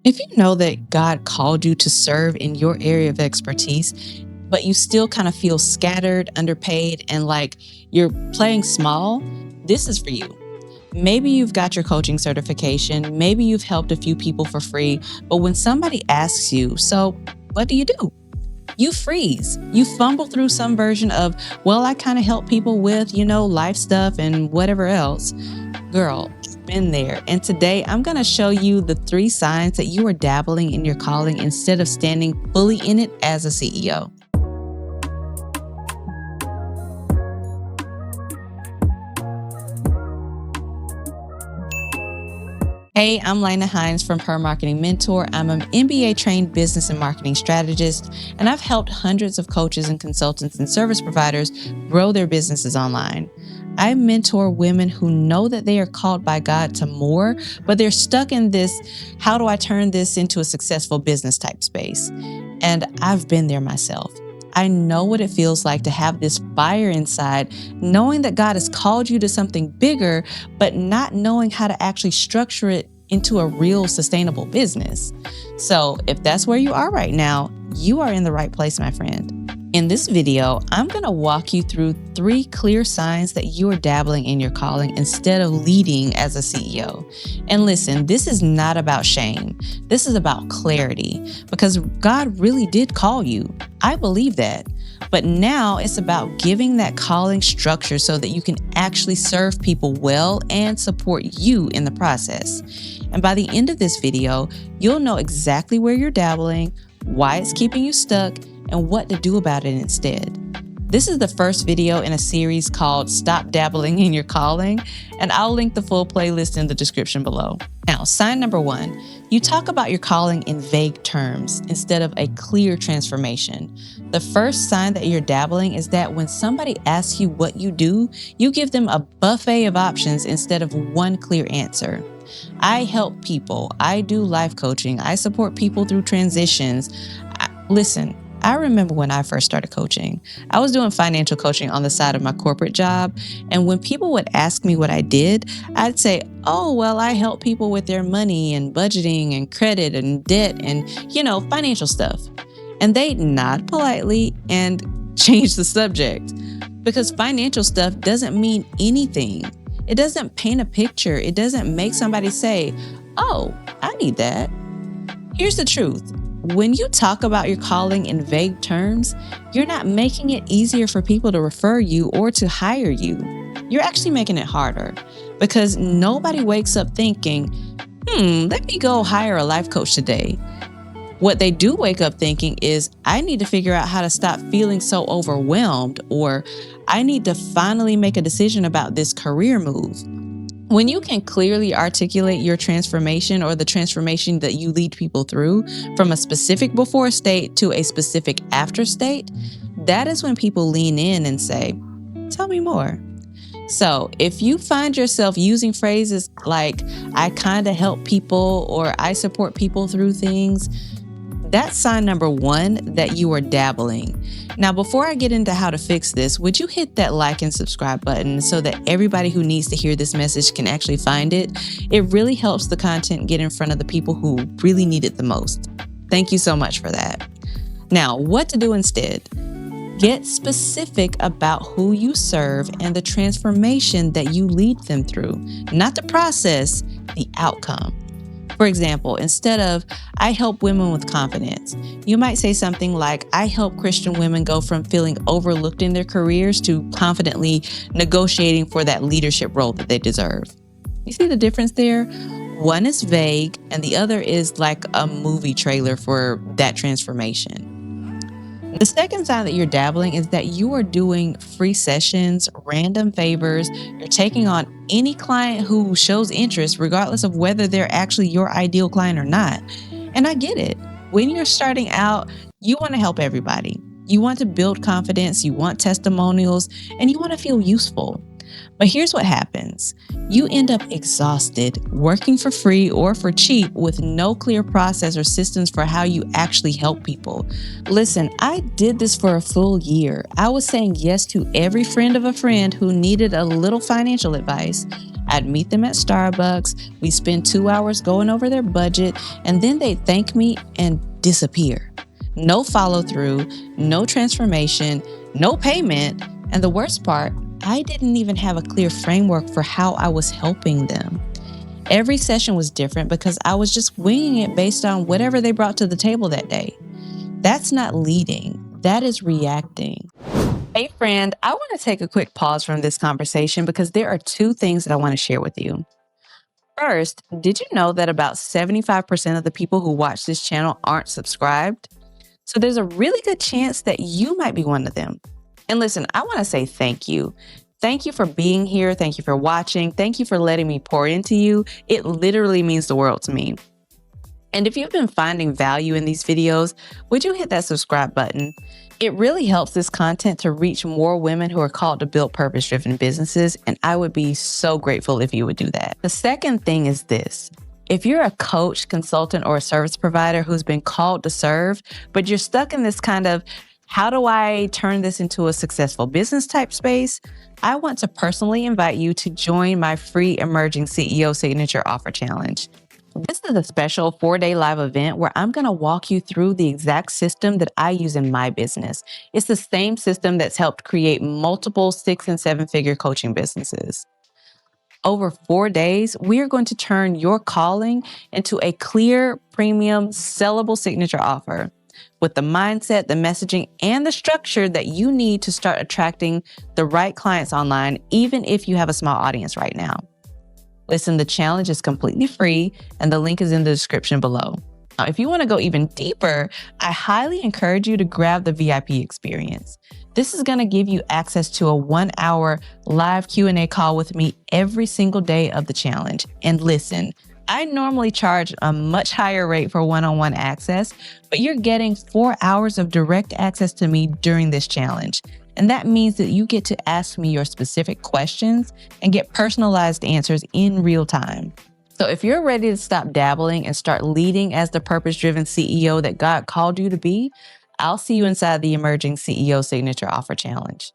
If you know that God called you to serve in your area of expertise, but you still kind of feel scattered, underpaid, and like you're playing small, this is for you. Maybe you've got your coaching certification, maybe you've helped a few people for free, but when somebody asks you, so what do? You freeze. You fumble through some version of, well, I kind of help people with, life stuff and whatever else. Girl, been there. And today I'm going to show you the 3 signs that you are dabbling in your calling instead of standing fully in it as a CEO. Hey, I'm Lena Hines from Her Marketing Mentor. I'm an MBA trained business and marketing strategist, and I've helped hundreds of coaches and consultants and service providers grow their businesses online. I mentor women who know that they are called by God to more, but they're stuck in this, how do I turn this into a successful business type space? And I've been there myself. I know what it feels like to have this fire inside, knowing that God has called you to something bigger, but not knowing how to actually structure it into a real sustainable business. So if that's where you are right now, you are in the right place, my friend. In this video, I'm going to walk you through 3 clear signs that you are dabbling in your calling instead of leading as a CEO. And listen, this is not about shame. This is about clarity because God really did call you. I believe that. But now it's about giving that calling structure so that you can actually serve people well and support you in the process. And by the end of this video, you'll know exactly where you're dabbling, why it's keeping you stuck, and what to do about it instead. This is the first video in a series called Stop Dabbling in Your Calling, and I'll link the full playlist in the description below. Now, sign number 1, you talk about your calling in vague terms instead of a clear transformation. The first sign that you're dabbling is that when somebody asks you what you do, you give them a buffet of options instead of one clear answer. I help people. I do life coaching. I support people through transitions. Listen, I remember when I first started coaching, I was doing financial coaching on the side of my corporate job. And when people would ask me what I did, I'd say, oh, well, I help people with their money and budgeting and credit and debt and, financial stuff. And they'd nod politely and change the subject because financial stuff doesn't mean anything. It doesn't paint a picture. It doesn't make somebody say, oh, I need that. Here's the truth. When you talk about your calling in vague terms, you're not making it easier for people to refer you or to hire you. You're actually making it harder because nobody wakes up thinking, let me go hire a life coach today. What they do wake up thinking is, I need to figure out how to stop feeling so overwhelmed, or I need to finally make a decision about this career move. When you can clearly articulate your transformation or the transformation that you lead people through from a specific before state to a specific after state, that is when people lean in and say, tell me more. So if you find yourself using phrases like, I kind of help people or I support people through things, that's sign number 1 that you are dabbling. Now, before I get into how to fix this, would you hit that like and subscribe button so that everybody who needs to hear this message can actually find it? It really helps the content get in front of the people who really need it the most. Thank you so much for that. Now, what to do instead? Get specific about who you serve and the transformation that you lead them through, not the process, the outcome. For example, instead of, I help women with confidence, you might say something like, I help Christian women go from feeling overlooked in their careers to confidently negotiating for that leadership role that they deserve. You see the difference there? One is vague and the other is like a movie trailer for that transformation. The second sign that you're dabbling is that you are doing free sessions, random favors. You're taking on any client who shows interest, regardless of whether they're actually your ideal client or not. And I get it. When you're starting out, you want to help everybody. You want to build confidence, you want testimonials, and you want to feel useful. But here's what happens. You end up exhausted, working for free or for cheap with no clear process or systems for how you actually help people. Listen, I did this for a full year. I was saying yes to every friend of a friend who needed a little financial advice. I'd meet them at Starbucks, we spend 2 hours going over their budget, and then they'd thank me and disappear. No follow through, no transformation, no payment, and the worst part, I didn't even have a clear framework for how I was helping them. Every session was different because I was just winging it based on whatever they brought to the table that day. That's not leading, that is reacting. Hey friend, I want to take a quick pause from this conversation because there are two things that I want to share with you. First, did you know that about 75% of the people who watch this channel aren't subscribed? So there's a really good chance that you might be one of them. And listen, I want to say thank you. Thank you for being here. Thank you for watching. Thank you for letting me pour into you. It literally means the world to me. And if you've been finding value in these videos, would you hit that subscribe button? It really helps this content to reach more women who are called to build purpose-driven businesses, and I would be so grateful if you would do that. The second thing is this. If you're a coach, consultant, or a service provider who's been called to serve, but you're stuck in this kind of, how do I turn this into a successful business type space? I want to personally invite you to join my free Emerging CEO Signature Offer Challenge. This is a special 4-day live event where I'm going to walk you through the exact system that I use in my business. It's the same system that's helped create multiple 6- and 7-figure coaching businesses. Over 4 days, we are going to turn your calling into a clear, premium, sellable signature offer with the mindset, the messaging, and the structure that you need to start attracting the right clients online, even if you have a small audience right now. Listen, the challenge is completely free, and the link is in the description below. Now, if you want to go even deeper, I highly encourage you to grab the VIP experience. This is going to give you access to a 1-hour live Q&A call with me every single day of the challenge. And listen, I normally charge a much higher rate for one-on-one access, but you're getting 4 hours of direct access to me during this challenge. And that means that you get to ask me your specific questions and get personalized answers in real time. So if you're ready to stop dabbling and start leading as the purpose-driven CEO that God called you to be, I'll see you inside the Emerging CEO Signature Offer Challenge.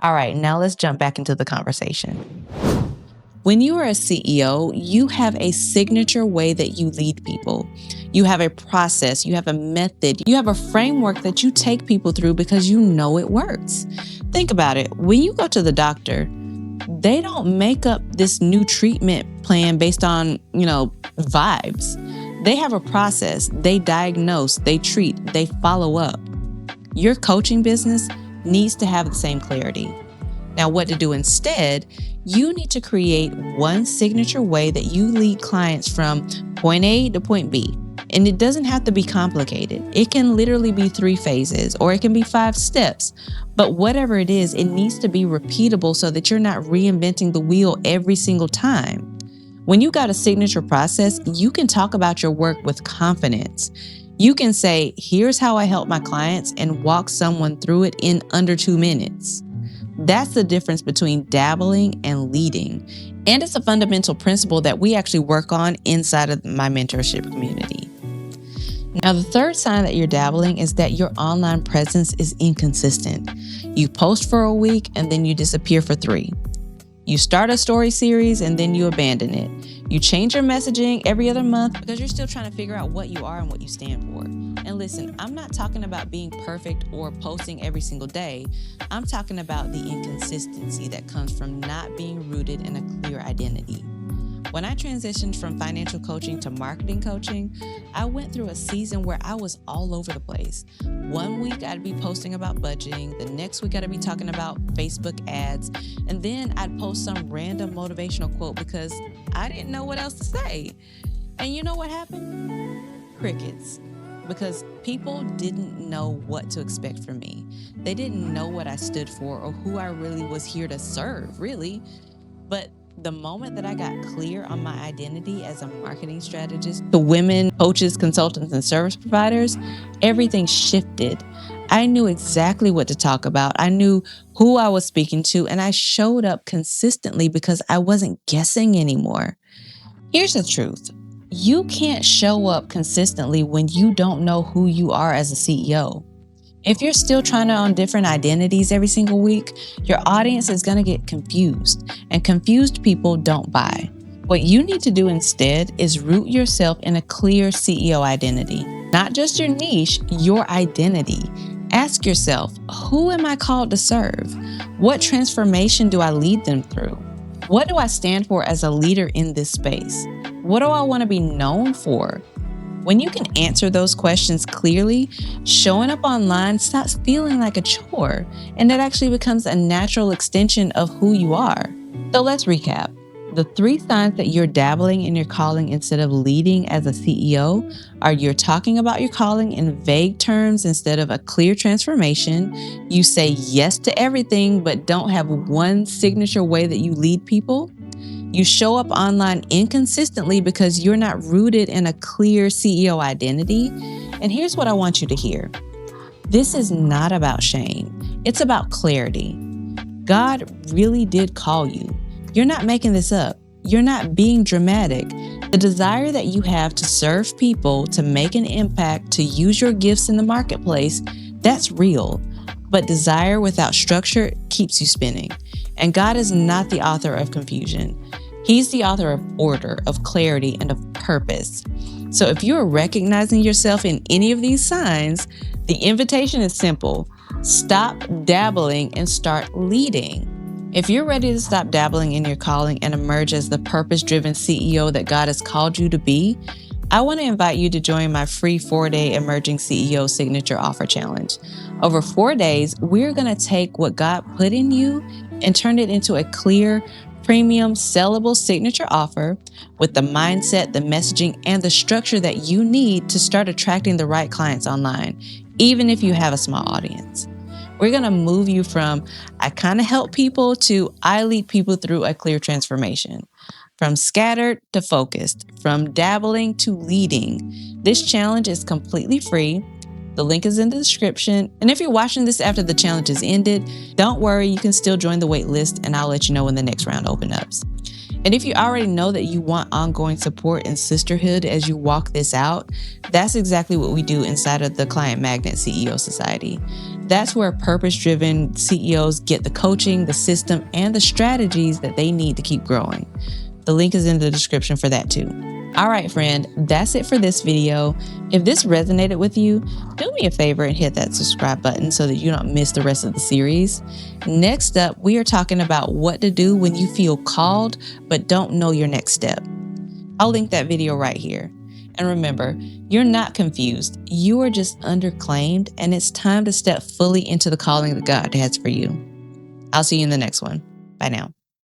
All right, now let's jump back into the conversation. When you are a CEO, you have a signature way that you lead people. You have a process, you have a method, you have a framework that you take people through because you know it works. Think about it. When you go to the doctor, they don't make up this new treatment plan based on, vibes. They have a process. They diagnose, they treat, they follow up. Your coaching business needs to have the same clarity. Now, what to do instead, you need to create one signature way that you lead clients from point A to point B. And it doesn't have to be complicated. It can literally be 3 phases, or it can be 5 steps. But whatever it is, it needs to be repeatable so that you're not reinventing the wheel every single time. When you got a signature process, you can talk about your work with confidence. You can say, here's how I help my clients, and walk someone through it in under 2 minutes. That's the difference between dabbling and leading. And it's a fundamental principle that we actually work on inside of my mentorship community. Now, the third sign that you're dabbling is that your online presence is inconsistent. You post for a week and then you disappear for 3. You start a story series and then you abandon it. You change your messaging every other month because you're still trying to figure out what you are and what you stand for. And listen, I'm not talking about being perfect or posting every single day. I'm talking about the inconsistency that comes from not being rooted in a clear identity. When I transitioned from financial coaching to marketing coaching, I went through a season where I was all over the place. One week I'd be posting about budgeting, the next week I'd be talking about Facebook ads, and then I'd post some random motivational quote because I didn't know what else to say. And you know what happened? Crickets. Because people didn't know what to expect from me. They didn't know what I stood for or who I really was here to serve, really. But the moment that I got clear on my identity as a marketing strategist to women, coaches, consultants, and service providers, everything shifted. I knew exactly what to talk about. I knew who I was speaking to, and I showed up consistently because I wasn't guessing anymore. Here's the truth. You can't show up consistently when you don't know who you are as a CEO. If you're still trying on different identities every single week, your audience is going to get confused, and confused people don't buy. What you need to do instead is root yourself in a clear CEO identity. Not just your niche, your identity. Ask yourself, who am I called to serve? What transformation do I lead them through? What do I stand for as a leader in this space? What do I want to be known for? When you can answer those questions clearly, showing up online stops feeling like a chore, and it actually becomes a natural extension of who you are. So let's recap. The 3 signs that you're dabbling in your calling instead of leading as a CEO are: you're talking about your calling in vague terms instead of a clear transformation. You say yes to everything but don't have one signature way that you lead people. You show up online inconsistently because you're not rooted in a clear CEO identity. And here's what I want you to hear. This is not about shame. It's about clarity. God really did call you. You're not making this up. You're not being dramatic. The desire that you have to serve people, to make an impact, to use your gifts in the marketplace, that's real. But desire without structure keeps you spinning. And God is not the author of confusion. He's the author of order, of clarity, and of purpose. So if you are recognizing yourself in any of these signs, the invitation is simple. Stop dabbling and start leading. If you're ready to stop dabbling in your calling and emerge as the purpose-driven CEO that God has called you to be, I want to invite you to join my free 4-day Emerging CEO Signature Offer Challenge. Over 4 days, we're going to take what God put in you and turn it into a clear, premium, sellable signature offer with the mindset, the messaging, and the structure that you need to start attracting the right clients online, even if you have a small audience. We're going to move you from I kind of help people to I lead people through a clear transformation. From scattered to focused, from dabbling to leading. This challenge is completely free. The link is in the description. And if you're watching this after the challenge has ended, don't worry, you can still join the wait list and I'll let you know when the next round opens up. And if you already know that you want ongoing support and sisterhood as you walk this out, that's exactly what we do inside of the Client Magnet CEO Society. That's where purpose-driven CEOs get the coaching, the system, and the strategies that they need to keep growing. The link is in the description for that too. All right, friend, that's it for this video. If this resonated with you, do me a favor and hit that subscribe button so that you don't miss the rest of the series. Next up, we are talking about what to do when you feel called but don't know your next step. I'll link that video right here. And remember, you're not confused. You are just underclaimed, and it's time to step fully into the calling that God has for you. I'll see you in the next one. Bye now.